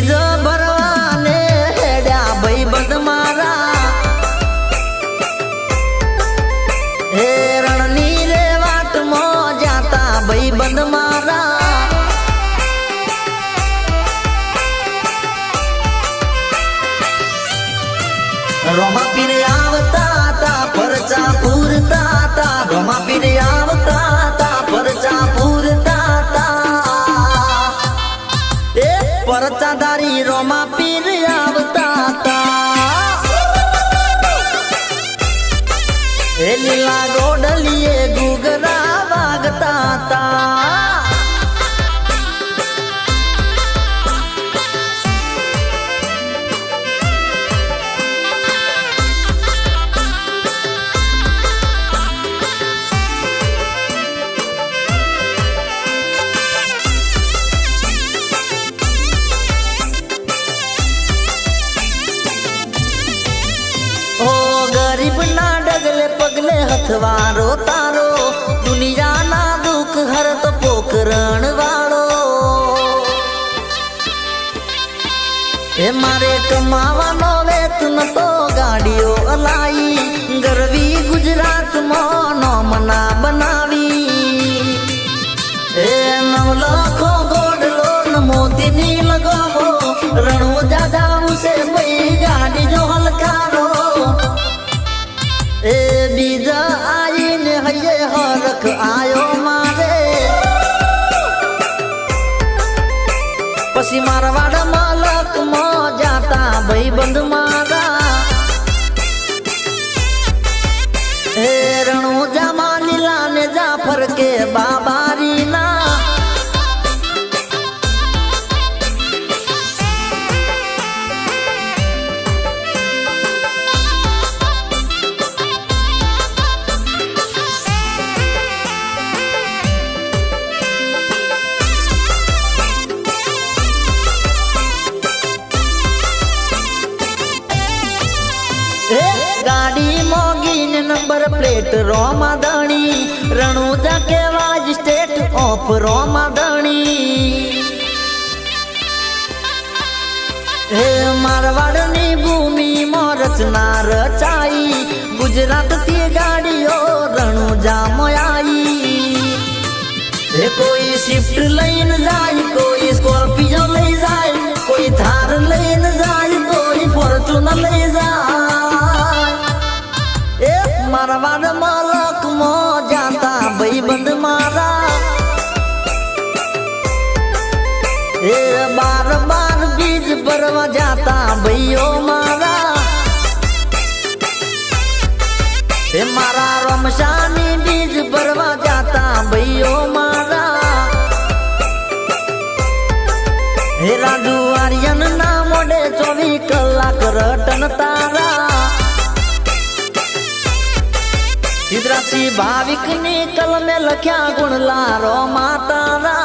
बीज भरवाने हेड्या भाई बंद मारा हे रणनी रे वाट मो जाता भाई बंद मारा रोमा पीर आवता ता परचा पूरता ता रोमा पीर आवता ता परचा पूरता ता ए परचा दारी रोमा पीर आवता ता ए लीला गोडलिए गुगरा वागता ता गरीब ना डगले पगले हथवारो तारो दुनिया ना दुख हर तो पोकरण वालो ए मारे कमावानो वेतन तो गाड़ियों अलाई गरवी गुजरात मोनो मना बनावी ए 9 लाखों गोडलो न मोती नी लगावो रणो दादा उसे बई गाड़ी जो हलकारो ए बीजा आई ने हये हरख आयो मारे पसी मारवाड़ मालक मो जाता भाई बंद मारा हे रणो जामा लीला ने जाफर के बाबारी ना गाड़ी मोगी ने नंबर प्लेट रोमा दानी रणुजा के वाज स्टेट ऑफ रोमा दानी हे मारवाड़नी भूमि मोरचना रचाई गुजरात की गाड़ियों रणुजा मोयाई हे कोई स्विफ्ट लाइन जाए कोई स्कॉर्पियो ले जाए कोई थार लेन जाए कोई फॉर्च्यूनर ले जाए मारवाड़ मालक मो जाता भाई बंद मारा ए बार बार बीज भरवा जाता भैयो मारा ए मारा रमशानी बीज भरवा जाता भैयो मारा हे राजू आर्यन ना मोडे 24 कलाक रटन तारा सिद्धरासी भाविक नी कल में लख्या गुण लारो मातारा